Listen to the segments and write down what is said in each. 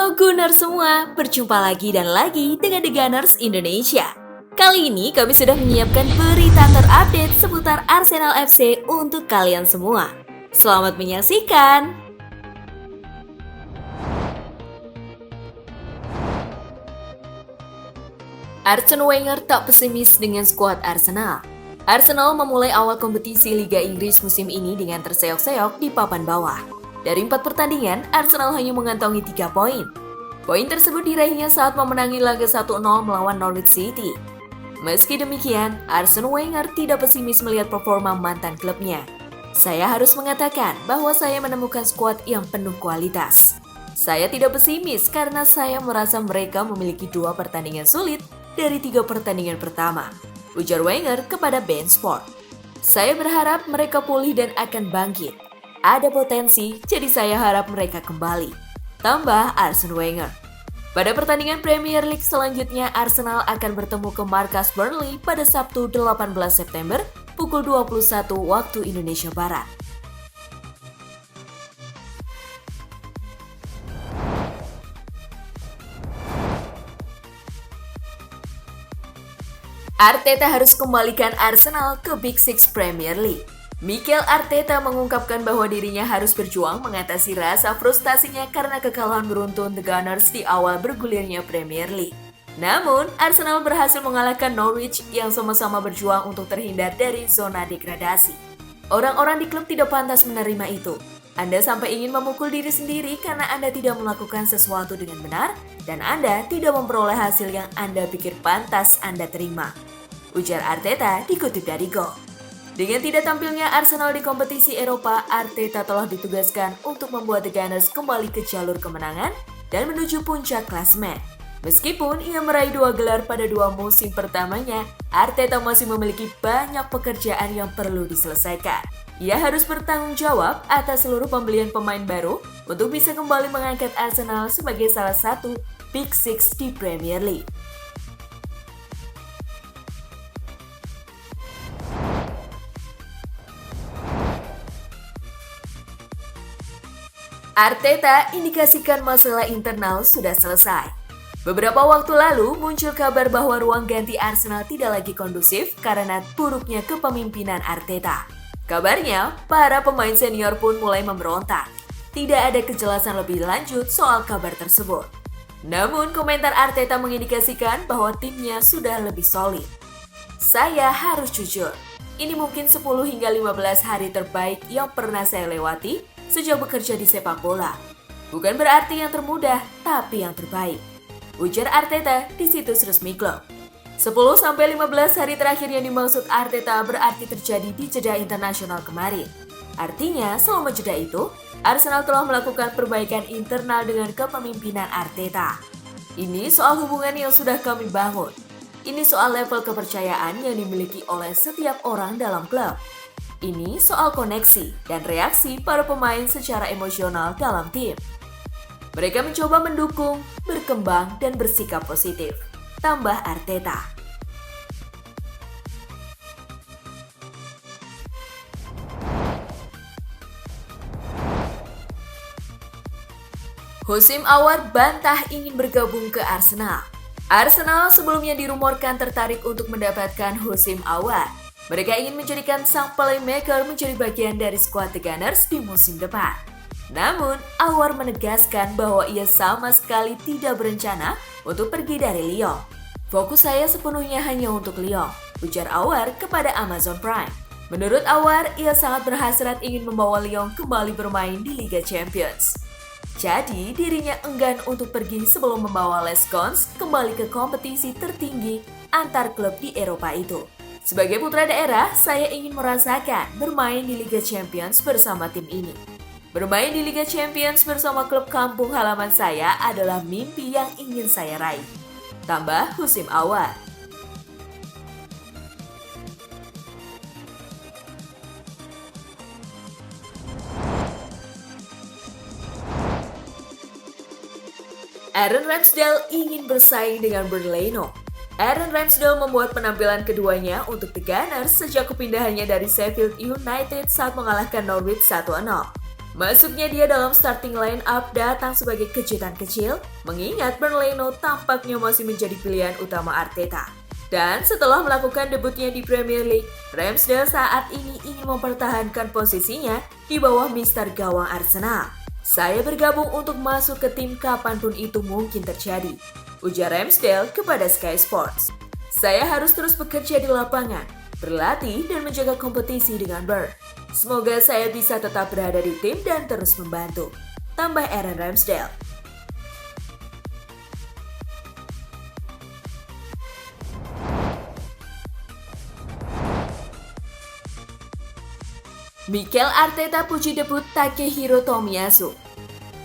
Halo Gunners semua, berjumpa lagi dan lagi dengan The Gunners Indonesia. Kali ini kami sudah menyiapkan berita terupdate seputar Arsenal FC untuk kalian semua. Selamat menyaksikan! Arsene Wenger tak pesimis dengan skuad Arsenal. Arsenal memulai awal kompetisi Liga Inggris musim ini dengan terseok-seok di papan bawah. Dari 4 pertandingan, Arsenal hanya mengantongi 3 poin. Poin tersebut diraihnya saat memenangi laga 1-0 melawan Norwich City. Meski demikian, Arsene Wenger tidak pesimis melihat performa mantan klubnya. Saya harus mengatakan bahwa saya menemukan skuad yang penuh kualitas. Saya tidak pesimis karena saya merasa mereka memiliki 2 pertandingan sulit dari 3 pertandingan pertama, ujar Wenger kepada BeIN Sport. Saya berharap mereka pulih dan akan bangkit. Ada potensi, jadi saya harap mereka kembali, tambah Arsene Wenger. Pada pertandingan Premier League selanjutnya, Arsenal akan bertemu ke markas Burnley pada Sabtu 18 September pukul 21 waktu Indonesia Barat. Arteta harus kembalikan Arsenal ke Big Six Premier League. Mikel Arteta mengungkapkan bahwa dirinya harus berjuang mengatasi rasa frustasinya karena kekalahan beruntun The Gunners di awal bergulirnya Premier League. Namun, Arsenal berhasil mengalahkan Norwich yang sama-sama berjuang untuk terhindar dari zona degradasi. Orang-orang di klub tidak pantas menerima itu. Anda sampai ingin memukul diri sendiri karena Anda tidak melakukan sesuatu dengan benar dan Anda tidak memperoleh hasil yang Anda pikir pantas Anda terima, ujar Arteta dikutip dari Goal. Dengan tidak tampilnya Arsenal di kompetisi Eropa, Arteta telah ditugaskan untuk membuat The Gunners kembali ke jalur kemenangan dan menuju puncak klasemen. Meskipun ia meraih 2 gelar pada 2 musim pertamanya, Arteta masih memiliki banyak pekerjaan yang perlu diselesaikan. Ia harus bertanggung jawab atas seluruh pembelian pemain baru untuk bisa kembali mengangkat Arsenal sebagai salah satu Big Six di Premier League. Arteta indikasikan masalah internal sudah selesai. Beberapa waktu lalu muncul kabar bahwa ruang ganti Arsenal tidak lagi kondusif karena buruknya kepemimpinan Arteta. Kabarnya, para pemain senior pun mulai memberontak. Tidak ada kejelasan lebih lanjut soal kabar tersebut. Namun komentar Arteta mengindikasikan bahwa timnya sudah lebih solid. Saya harus jujur, ini mungkin 10 hingga 15 hari terbaik yang pernah saya lewati sejak bekerja di sepak bola. Bukan berarti yang termudah, tapi yang terbaik, ujar Arteta di situs resmi klub. 10-15 hari terakhir yang dimaksud Arteta berarti terjadi di jeda internasional kemarin. Artinya, selama jeda itu, Arsenal telah melakukan perbaikan internal dengan kepemimpinan Arteta. Ini soal hubungan yang sudah kami bangun. Ini soal level kepercayaan yang dimiliki oleh setiap orang dalam klub. Ini soal koneksi dan reaksi para pemain secara emosional dalam tim. Mereka mencoba mendukung, berkembang, dan bersikap positif, tambah Arteta. Houssem Aouar bantah ingin bergabung ke Arsenal. Arsenal sebelumnya dirumorkan tertarik untuk mendapatkan Houssem Aouar. Mereka ingin menjadikan sang playmaker menjadi bagian dari skuad The Gunners di musim depan. Namun, Aouar menegaskan bahwa ia sama sekali tidak berencana untuk pergi dari Lyon. Fokus saya sepenuhnya hanya untuk Lyon, ujar Aouar kepada Amazon Prime. Menurut Aouar, ia sangat berhasrat ingin membawa Lyon kembali bermain di Liga Champions. Jadi, dirinya enggan untuk pergi sebelum membawa Les Cons kembali ke kompetisi tertinggi antar klub di Eropa itu. Sebagai putra daerah, saya ingin merasakan bermain di Liga Champions bersama tim ini. Bermain di Liga Champions bersama klub kampung halaman saya adalah mimpi yang ingin saya raih, tambah Houssem Aouar. Aaron Ramsdale ingin bersaing dengan Berlino. Aaron Ramsdale membuat penampilan keduanya untuk The Gunners sejak kepindahannya dari Sheffield United saat mengalahkan Norwich 1-0. Masuknya dia dalam starting line up datang sebagai kejutan kecil, mengingat Burnley tampaknya masih menjadi pilihan utama Arteta. Dan setelah melakukan debutnya di Premier League, Ramsdale saat ini ingin mempertahankan posisinya di bawah mister gawang Arsenal. "Saya bergabung untuk masuk ke tim kapanpun itu mungkin terjadi," ujar Ramsdale kepada Sky Sports. "Saya harus terus bekerja di lapangan, berlatih dan menjaga kompetisi dengan Burn. Semoga saya bisa tetap berada di tim dan terus membantu," tambah Aaron Ramsdale. Mikel Arteta puji debut Takehiro Tomiyasu.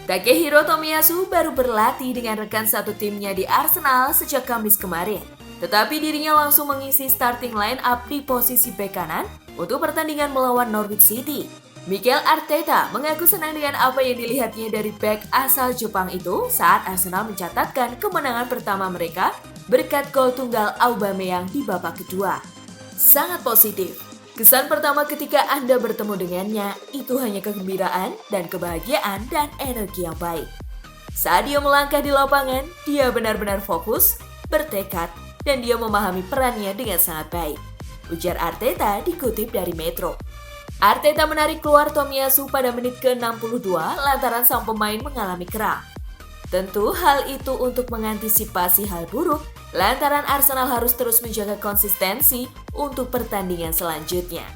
Takehiro Tomiyasu baru berlatih dengan rekan satu timnya di Arsenal sejak Kamis kemarin. Tetapi dirinya langsung mengisi starting line up di posisi bek kanan untuk pertandingan melawan Norwich City. Mikel Arteta mengaku senang dengan apa yang dilihatnya dari bek asal Jepang itu saat Arsenal mencatatkan kemenangan pertama mereka berkat gol tunggal Aubameyang di babak kedua. "Sangat positif. Kesan pertama ketika Anda bertemu dengannya itu hanya kegembiraan dan kebahagiaan dan energi yang baik. Saat dia melangkah di lapangan, dia benar-benar fokus, bertekad, dan dia memahami perannya dengan sangat baik," ujar Arteta dikutip dari Metro. Arteta menarik keluar Tomiyasu pada menit ke-62 lantaran sang pemain mengalami kram. Tentu hal itu untuk mengantisipasi hal buruk lantaran Arsenal harus terus menjaga konsistensi untuk pertandingan selanjutnya.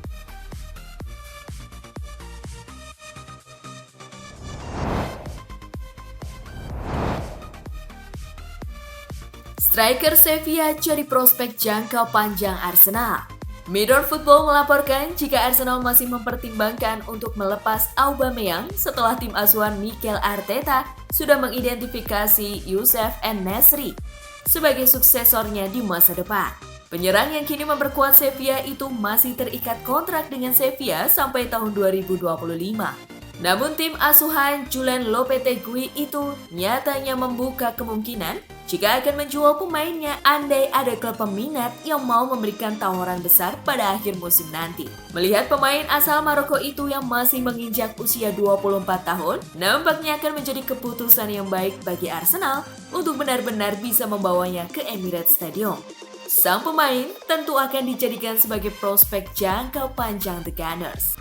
Striker Sevilla jadi prospek jangka panjang Arsenal. Mirror Football melaporkan jika Arsenal masih mempertimbangkan untuk melepas Aubameyang setelah tim asuhan Mikel Arteta sudah mengidentifikasi Youssef En-Nesyri sebagai suksesornya di masa depan. Penyerang yang kini memperkuat Sevilla itu masih terikat kontrak dengan Sevilla sampai tahun 2025. Namun tim asuhan Julen Lopetegui itu nyatanya membuka kemungkinan jika akan menjual pemainnya andai ada klub peminat yang mau memberikan tawaran besar pada akhir musim nanti. Melihat pemain asal Maroko itu yang masih menginjak usia 24 tahun, nampaknya akan menjadi keputusan yang baik bagi Arsenal untuk benar-benar bisa membawanya ke Emirates Stadium. Sang pemain tentu akan dijadikan sebagai prospek jangka panjang The Gunners.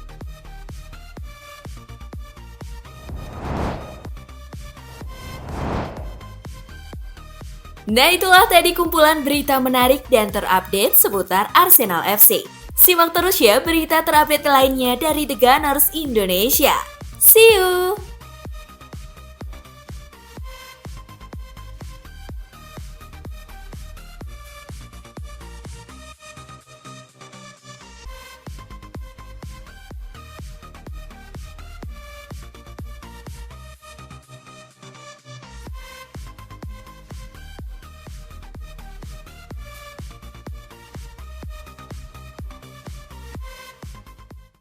Nah, itulah tadi kumpulan berita menarik dan terupdate seputar Arsenal FC. Simak terus ya berita terupdate lainnya dari The Gunners Indonesia. See you!